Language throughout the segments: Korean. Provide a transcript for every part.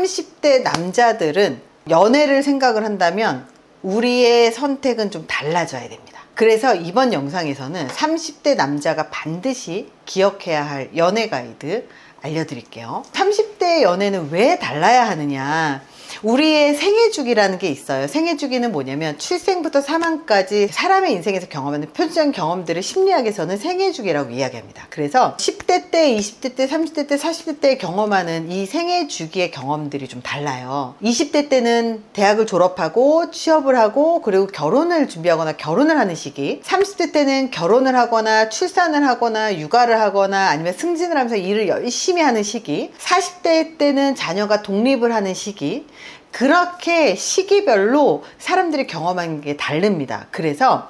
30대 남자들은 연애를 생각을 한다면 우리의 선택은 좀 달라져야 됩니다. 그래서 이번 영상에서는 30대 남자가 반드시 기억해야 할 연애 가이드 알려드릴게요. 30대 연애는 왜 달라야 하느냐? 우리의 생애주기라는 게 있어요. 생애주기는 뭐냐면 출생부터 사망까지 사람의 인생에서 경험하는 표준적인 경험들을 심리학에서는 생애주기라고 이야기합니다. 그래서 10대 때, 20대 때, 30대 때, 40대 때 경험하는 이 생애주기의 경험들이 좀 달라요. 20대 때는 대학을 졸업하고 취업을 하고 그리고 결혼을 준비하거나 결혼을 하는 시기, 30대 때는 결혼을 하거나 출산을 하거나 육아를 하거나 아니면 승진을 하면서 일을 열심히 하는 시기, 40대 때는 자녀가 독립을 하는 시기, 그렇게 시기별로 사람들이 경험하는 게 다릅니다. 그래서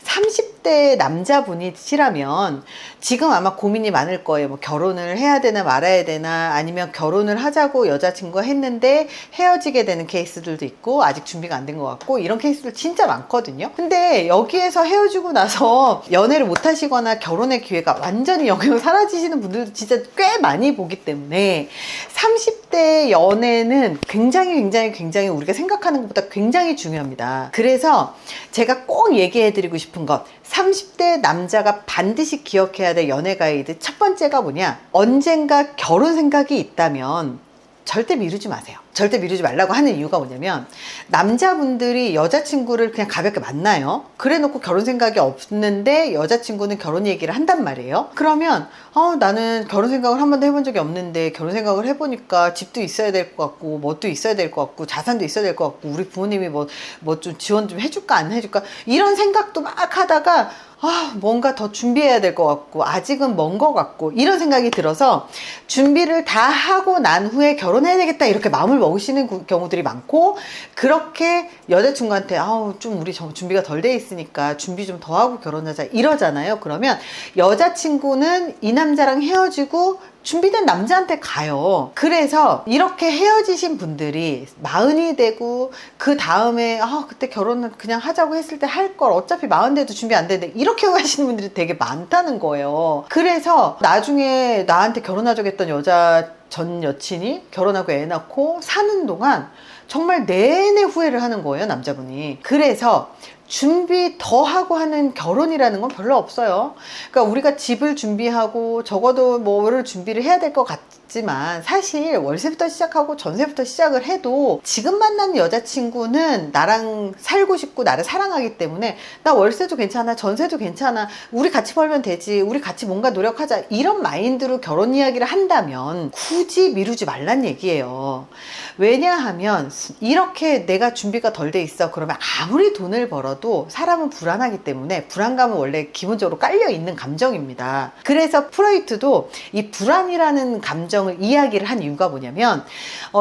30대 남자분이시라면 지금 아마 고민이 많을 거예요. 뭐 결혼을 해야 되나 말아야 되나, 아니면 결혼을 하자고 여자친구가 했는데 헤어지게 되는 케이스들도 있고 아직 준비가 안 된 것 같고, 이런 케이스들 진짜 많거든요. 근데 여기에서 헤어지고 나서 연애를 못 하시거나 결혼의 기회가 완전히 영영 사라지시는 분들도 진짜 꽤 많이 보기 때문에 30대 연애는 굉장히 우리가 생각하는 것보다 굉장히 중요합니다. 그래서 제가 꼭 얘기해 드리고 싶은 것, 30대 남자가 반드시 기억해야 될 연애 가이드 첫 번째가 뭐냐? 언젠가 결혼 생각이 있다면 절대 미루지 마세요. 절대 미루지 말라고 하는 이유가 뭐냐면, 남자분들이 여자친구를 그냥 가볍게 만나요. 그래 놓고 결혼 생각이 없는데 여자친구는 결혼 얘기를 한단 말이에요. 그러면 나는 결혼 생각을 한 번도 해본 적이 없는데 결혼 생각을 해보니까 집도 있어야 될 것 같고 뭣도 있어야 될 것 같고 자산도 있어야 될 것 같고 우리 부모님이 뭐 좀 지원 좀 해줄까 안 해줄까 이런 생각도 막 하다가 뭔가 더 준비해야 될 것 같고 아직은 먼 것 같고 이런 생각이 들어서 준비를 다 하고 난 후에 결혼해야 되겠다 이렇게 마음을 먹으시는 경우들이 많고, 그렇게 여자친구한테 좀 우리 준비가 덜 돼 있으니까 준비 좀 더 하고 결혼하자 이러잖아요. 그러면 여자친구는 이 남자랑 헤어지고 준비된 남자한테 가요. 그래서 이렇게 헤어지신 분들이 마흔이 되고 그 다음에 그때 결혼을 그냥 하자고 했을 때 할 걸 어차피 마흔 돼도 준비 안 되는데 이렇게 하시는 분들이 되게 많다는 거예요. 그래서 나중에 나한테 결혼하자고 했던 전 여친이 결혼하고 애 낳고 사는 동안 정말 내내 후회를 하는 거예요, 남자분이. 그래서 준비 더 하고 하는 결혼이라는 건 별로 없어요. 그러니까 우리가 집을 준비하고 적어도 뭐를 준비를 해야 될 것 같지만 사실 월세부터 시작하고 전세부터 시작을 해도 지금 만나는 여자친구는 나랑 살고 싶고 나를 사랑하기 때문에 나 월세도 괜찮아, 전세도 괜찮아, 우리 같이 벌면 되지, 우리 같이 뭔가 노력하자, 이런 마인드로 결혼 이야기를 한다면 굳이 미루지 말란 얘기예요. 왜냐하면 이렇게 내가 준비가 덜 돼 있어 그러면 아무리 돈을 벌어도 사람은 불안하기 때문에, 불안감은 원래 기본적으로 깔려 있는 감정입니다. 그래서 프로이트도 이 불안이라는 감정을 이야기를 한 이유가 뭐냐면,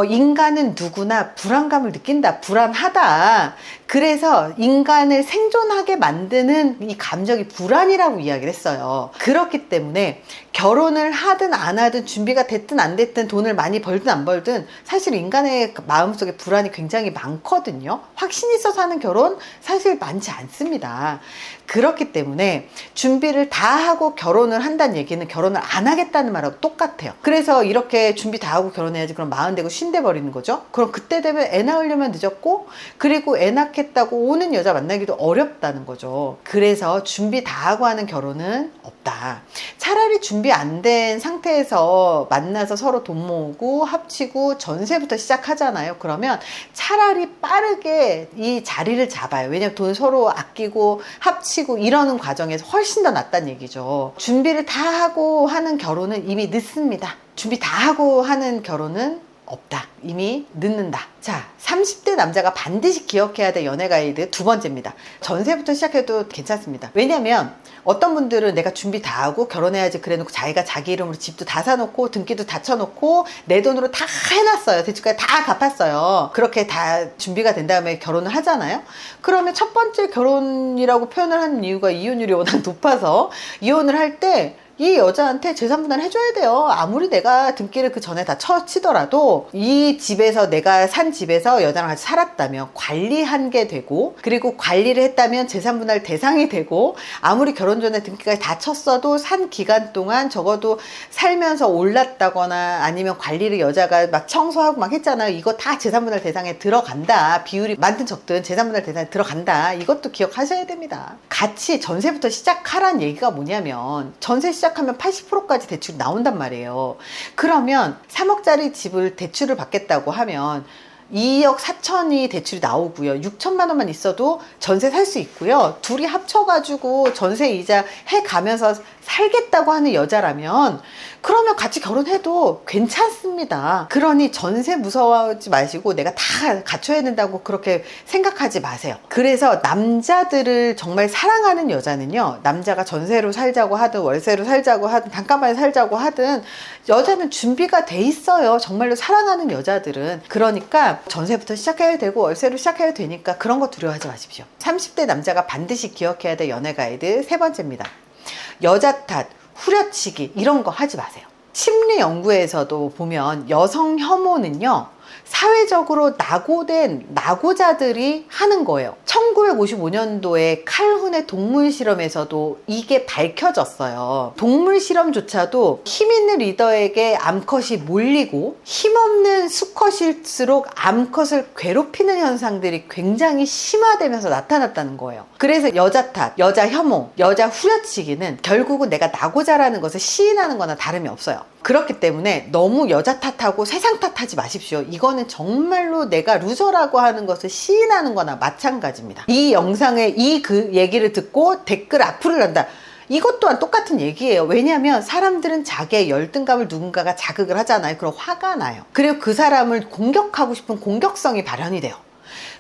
인간은 누구나 불안감을 느낀다, 불안하다. 그래서 인간을 생존하게 만드는 이 감정이 불안이라고 이야기를 했어요. 그렇기 때문에 결혼을 하든 안 하든 준비가 됐든 안 됐든 돈을 많이 벌든 안 벌든 사실 인간의 마음속에 불안이 굉장히 많거든요. 확신 있어서 하는 결혼 사실 많지 않습니다. 그렇기 때문에 준비를 다 하고 결혼을 한다는 얘기는 결혼을 안 하겠다는 말하고 똑같아요. 그래서 이렇게 준비 다 하고 결혼해야지 그럼 마흔 되고 쉰 돼 버리는 거죠. 그럼 그때 되면 애 낳으려면 늦었고, 그리고 애 낳겠다고 오는 여자 만나기도 어렵다는 거죠. 그래서 준비 다 하고 하는 결혼은 없다. 차라리 준비 안 된 상태에서 만나서 서로 돈 모으고 합치고 전세부터 시작하잖아요. 그러면 차라리 빠르게 이 자리를 잡아요. 왜냐면 돈 서로 아끼고 합치고 이러는 과정에서 훨씬 더 낫다는 얘기죠. 준비를 다 하고 하는 결혼은 이미 늦습니다. 준비 다 하고 하는 결혼은 없다. 이미 늦는다. 자, 30대 남자가 반드시 기억해야 될 연애 가이드 두 번째입니다. 전세부터 시작해도 괜찮습니다. 왜냐면 어떤 분들은 내가 준비 다 하고 결혼해야지 그래놓고 자기가 자기 이름으로 집도 다 사놓고 등기도 다 쳐놓고 내 돈으로 다 해놨어요. 대출까지 다 갚았어요. 그렇게 다 준비가 된 다음에 결혼을 하잖아요. 그러면 첫 번째 결혼이라고 표현을 하는 이유가 이혼율이 워낙 높아서 이혼을 할 때 이 여자한테 재산분할 해줘야 돼요. 아무리 내가 등기를 그 전에 다 치더라도 이 집에서, 내가 산 집에서 여자랑 같이 살았다면 관리한 게 되고, 그리고 관리를 했다면 재산분할 대상이 되고, 아무리 결혼 전에 등기까지 다 쳤어도 산 기간 동안 적어도 살면서 올랐다거나 아니면 관리를 여자가 막 청소하고 막 했잖아요. 이거 다 재산분할 대상에 들어간다. 비율이 많든 적든 재산분할 대상에 들어간다. 이것도 기억하셔야 됩니다. 같이 전세부터 시작하란 얘기가 뭐냐면, 전세 시작하면 80%까지 대출이 나온단 말이에요. 그러면 3억짜리 집을 대출을 받겠다고 하면 2억 4천이 대출이 나오고요. 6천만 원만 있어도 전세 살 수 있고요. 둘이 합쳐가지고 전세 이자 해가면서 살겠다고 하는 여자라면 그러면 같이 결혼해도 괜찮습니다. 그러니 전세 무서워하지 마시고 내가 다 갖춰야 된다고 그렇게 생각하지 마세요. 그래서 남자들을 정말 사랑하는 여자는요, 남자가 전세로 살자고 하든 월세로 살자고 하든 단칸방에 살자고 하든 여자는 준비가 돼 있어요. 정말로 사랑하는 여자들은. 그러니까 전세부터 시작해야 되고 월세로 시작해야 되니까 그런 거 두려워하지 마십시오. 30대 남자가 반드시 기억해야 될 연애 가이드 세 번째입니다. 여자 탓, 후려치기 이런 거 하지 마세요. 심리 연구에서도 보면 여성 혐오는요, 사회적으로 낙오된 낙오자들이 하는 거예요. 1955년도에 칼훈의 동물 실험에서도 이게 밝혀졌어요. 동물 실험조차도 힘 있는 리더에게 암컷이 몰리고 힘없는 수컷일수록 암컷을 괴롭히는 현상들이 굉장히 심화되면서 나타났다는 거예요. 그래서 여자 탓, 여자 혐오, 여자 후려치기는 결국은 내가 낙오자라는 것을 시인하는 거나 다름이 없어요. 그렇기 때문에 너무 여자 탓하고 세상 탓하지 마십시오. 이거는 정말로 내가 루저라고 하는 것을 시인하는 거나 마찬가지입니다. 이 영상에 그 얘기를 듣고 댓글 악플을 난다. 이것 또한 똑같은 얘기예요. 왜냐하면 사람들은 자기의 열등감을 누군가가 자극을 하잖아요. 그럼 화가 나요. 그리고 그 사람을 공격하고 싶은 공격성이 발현이 돼요.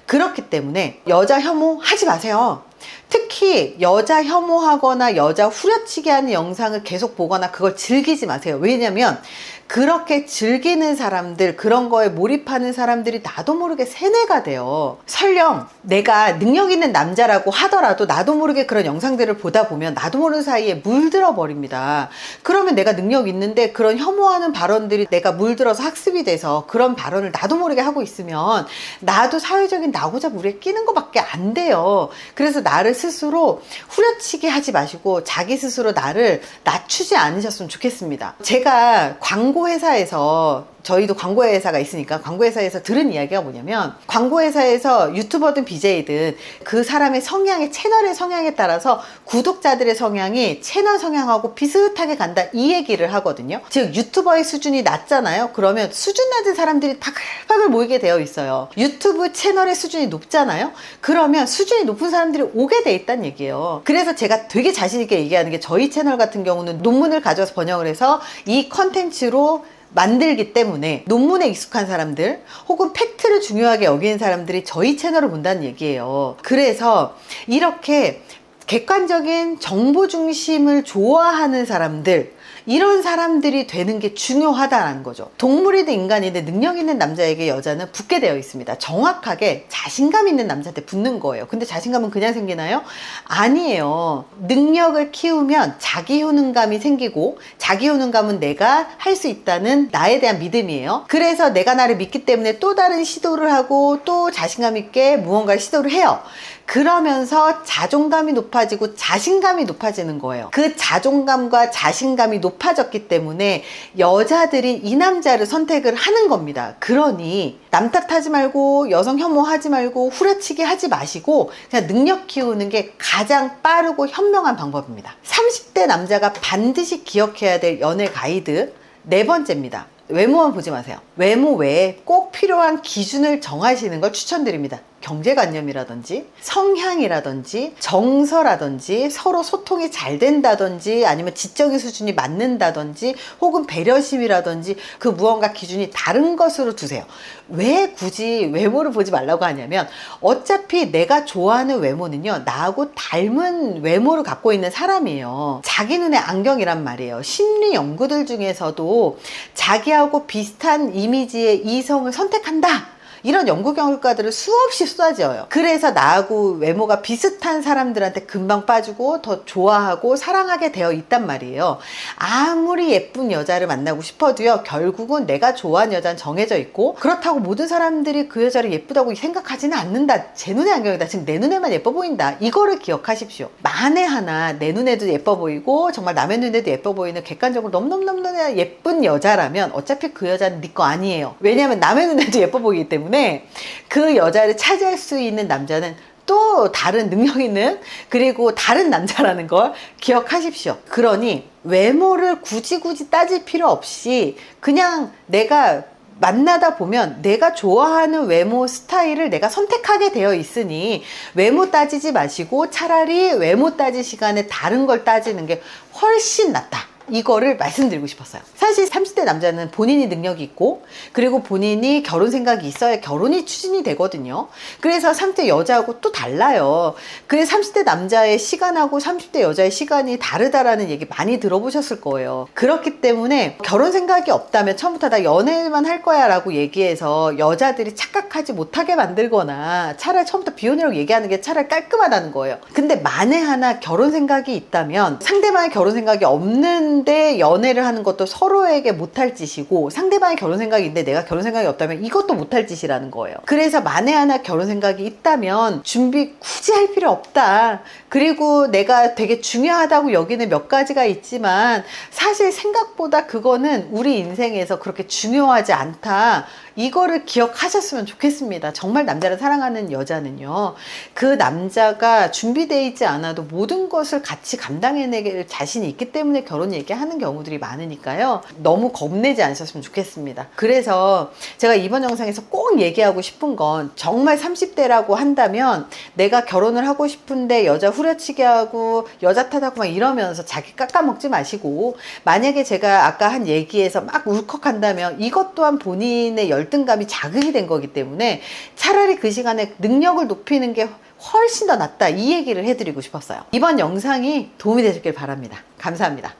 그렇기 때문에 여자 혐오 하지 마세요. 특히 여자 혐오하거나 여자 후려치기 하는 영상을 계속 보거나 그걸 즐기지 마세요. 왜냐면 그렇게 즐기는 사람들, 그런 거에 몰입하는 사람들이 나도 모르게 세뇌가 돼요. 설령 내가 능력 있는 남자라고 하더라도 나도 모르게 그런 영상들을 보다 보면 나도 모르는 사이에 물들어 버립니다. 그러면 내가 능력 있는데 그런 혐오하는 발언들이 내가 물들어서 학습이 돼서 그런 발언을 나도 모르게 하고 있으면 나도 사회적인 낙오자 무리에 끼는 것밖에 안 돼요. 그래서 나를 스스로 후려치기 하지 마시고 자기 스스로 나를 낮추지 않으셨으면 좋겠습니다. 제가 광고회사에서, 저희도 광고회사가 있으니까 광고회사에서 들은 이야기가 뭐냐면, 광고회사에서 유튜버든 BJ든 그 사람의 성향의, 채널의 성향에 따라서 구독자들의 성향이 채널 성향하고 비슷하게 간다, 이 얘기를 하거든요. 즉 유튜버의 수준이 낮잖아요. 그러면 수준 낮은 사람들이 바글바글 모이게 되어 있어요. 유튜브 채널의 수준이 높잖아요. 그러면 수준이 높은 사람들이 오게 돼 있다는 얘기예요. 그래서 제가 되게 자신 있게 얘기하는 게, 저희 채널 같은 경우는 논문을 가져와서 번역을 해서 이 컨텐츠로 만들기 때문에 논문에 익숙한 사람들 혹은 팩트를 중요하게 여기는 사람들이 저희 채널을 본다는 얘기예요. 그래서 이렇게 객관적인 정보 중심을 좋아하는 사람들, 이런 사람들이 되는 게 중요하다는 거죠. 동물이든 인간이든 능력 있는 남자에게 여자는 붙게 되어 있습니다. 정확하게 자신감 있는 남자한테 붙는 거예요. 근데 자신감은 그냥 생기나요? 아니에요. 능력을 키우면 자기 효능감이 생기고, 자기 효능감은 내가 할 수 있다는 나에 대한 믿음이에요. 그래서 내가 나를 믿기 때문에 또 다른 시도를 하고 또 자신감 있게 무언가를 시도를 해요. 그러면서 자존감이 높아지고 자신감이 높아지는 거예요. 그 자존감과 자신감이 높아졌기 때문에 여자들이 이 남자를 선택을 하는 겁니다. 그러니 남 탓하지 말고 여성 혐오하지 말고 후려치기 하지 마시고 그냥 능력 키우는 게 가장 빠르고 현명한 방법입니다. 30대 남자가 반드시 기억해야 될 연애 가이드 네 번째입니다. 외모만 보지 마세요. 외모 외에 꼭 필요한 기준을 정하시는 걸 추천드립니다. 경제관념이라든지 성향이라든지 정서라든지 서로 소통이 잘 된다든지 아니면 지적인 수준이 맞는다든지 혹은 배려심이라든지 그 무언가 기준이 다른 것으로 두세요. 왜 굳이 외모를 보지 말라고 하냐면, 어차피 내가 좋아하는 외모는요, 나하고 닮은 외모를 갖고 있는 사람이에요. 자기 눈에 안경이란 말이에요. 심리 연구들 중에서도 자기하고 비슷한 이미지의 이성을 선택한다, 이런 연구 결과들을 수없이 쏟아져요. 그래서 나하고 외모가 비슷한 사람들한테 금방 빠지고 더 좋아하고 사랑하게 되어 있단 말이에요. 아무리 예쁜 여자를 만나고 싶어도요, 결국은 내가 좋아하는 여자는 정해져 있고, 그렇다고 모든 사람들이 그 여자를 예쁘다고 생각하지는 않는다. 제 눈의 안경이다. 지금 내 눈에만 예뻐 보인다. 이거를 기억하십시오. 만에 하나 내 눈에도 예뻐 보이고 정말 남의 눈에도 예뻐 보이는 객관적으로 너무너무 예쁜 여자라면 어차피 그 여자는 네 거 아니에요. 왜냐하면 남의 눈에도 예뻐 보이기 때문에 그 여자를 차지할 수 있는 남자는 또 다른 능력 있는, 그리고 다른 남자라는 걸 기억하십시오. 그러니 외모를 굳이 따질 필요 없이 그냥 내가 만나다 보면 내가 좋아하는 외모 스타일을 내가 선택하게 되어 있으니 외모 따지지 마시고 차라리 외모 따질 시간에 다른 걸 따지는 게 훨씬 낫다. 이거를 말씀드리고 싶었어요. 사실 30대 남자는 본인이 능력이 있고, 그리고 본인이 결혼 생각이 있어야 결혼이 추진이 되거든요. 그래서 30대 여자하고 또 달라요. 그래서 30대 남자의 시간하고 30대 여자의 시간이 다르다라는 얘기 많이 들어보셨을 거예요. 그렇기 때문에 결혼 생각이 없다면 처음부터 나 연애만 할 거야 라고 얘기해서 여자들이 착각하지 못하게 만들거나 차라리 처음부터 비혼이라고 얘기하는 게 차라리 깔끔하다는 거예요. 근데 만에 하나 결혼 생각이 있다면 상대방의 결혼 생각이 없는 근데 연애를 하는 것도 서로에게 못할 짓이고, 상대방이 결혼 생각이 있는데 내가 결혼 생각이 없다면 이것도 못할 짓이라는 거예요. 그래서 만에 하나 결혼 생각이 있다면 준비 굳이 할 필요 없다. 그리고 내가 되게 중요하다고 여기는 몇 가지가 있지만 사실 생각보다 그거는 우리 인생에서 그렇게 중요하지 않다. 이거를 기억하셨으면 좋겠습니다. 정말 남자를 사랑하는 여자는요, 그 남자가 준비되어 있지 않아도 모든 것을 같이 감당해낼 자신이 있기 때문에 결혼 얘기하는 경우들이 많으니까요, 너무 겁내지 않으셨으면 좋겠습니다. 그래서 제가 이번 영상에서 꼭 얘기하고 싶은 건, 정말 30대라고 한다면 내가 결혼을 하고 싶은데 여자 후려치기 하고 여자 탓하고 막 이러면서 자기 깎아먹지 마시고, 만약에 제가 아까 한 얘기에서 막 울컥한다면 이것 또한 본인의 열등감이 자극이 된 거기 때문에 차라리 그 시간에 능력을 높이는 게 훨씬 더 낫다, 이 얘기를 해드리고 싶었어요. 이번 영상이 도움이 되셨길 바랍니다. 감사합니다.